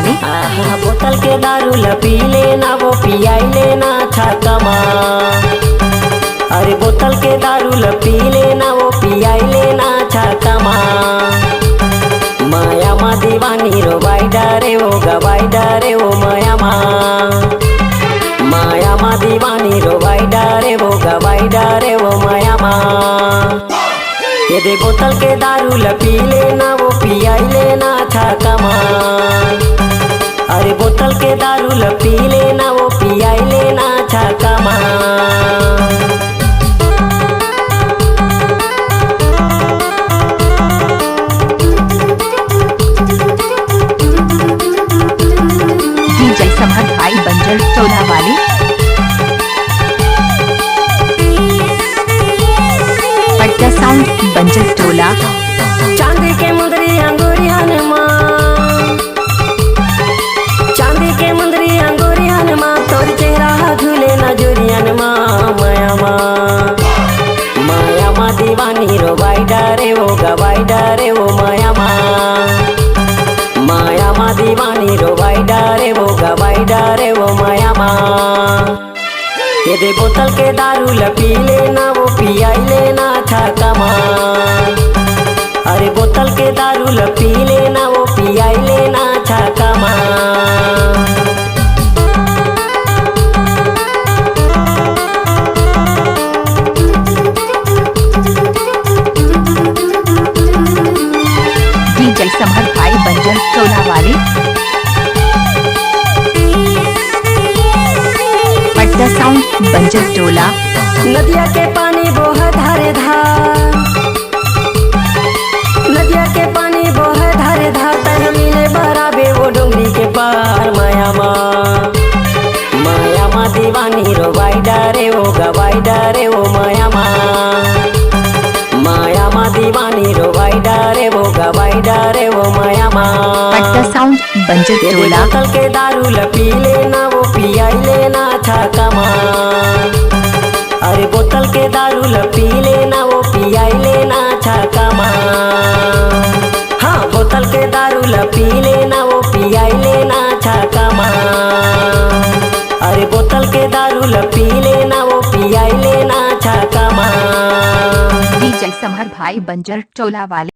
वाले। बोतल के दारू ल पी लेना वो पियाई लेना छाका माँ। अरे बोतल के दारू ल पी लेना वो पियाई लेना छाका माँ। माया माँ दीवानी रो बाई डरे वो गवाई डरे वो माया माँ। माया माँ दीवानी रो बाई डरे वो गवाई डरे वो माया माँ। ये दे बोतल के दारू ल पी लेना वो पियाई लेना छाका माँ। अरे बोतल के दारू ल पी लेना वो पियाई लेना छाका माँ। डीजे समहत भाई बंजर टोला वाले। पट्टा साउंड बंजर टोला। चांदी के मुंदरी अंगूरियान माँ। चांदी के मुंदरी अंगूरियान माँ। तोर चेहरा झूले नजूरियन माँ। माया माँ। माया माँ दीवानी रो बाई डरे वो गवाई डरे वो माया माँ। माया माँ दीवानी रो बाई डरे वो गवाई डरे वो माया माँ। ये दे बोतल के दारू ल पी लेना वो पियाई लेना छाका माँ। अरे बोतल के दारू ल पी लेना वो पियाई लेना छाका माँ। डीजे समहत भाई बंजर टोला वाले। पट्टा साउंड बंजर टोला। नदिया के पानी बोह धारे धार। नदिया के पानी बोह धारे धार। तह मिले बराबे वो डोंगरी के पार माया माँ। माया माँ दीवानी रो बाई डरे वो गवाई डरे वो माया माँ। माया माँ दीवानी रो बाई डरे वो गवाई डरे वो माया माँ। पट्टा साउंड बंजर ये टोला। बोतल के दारू ल पी लेना वो पियाई लेना छाका माँ। अरे बोतल के दारू ल पी लेना वो पियाई लेना छाका माँ। हाँ बोतल के दारू ल पी लेना वो पियाई लेना छाका माँ। अरे बोतल के दारू ल पी लेना वो पियाई लेना छाका माँ। डीजे समहत भाई बंजर टोला वाले।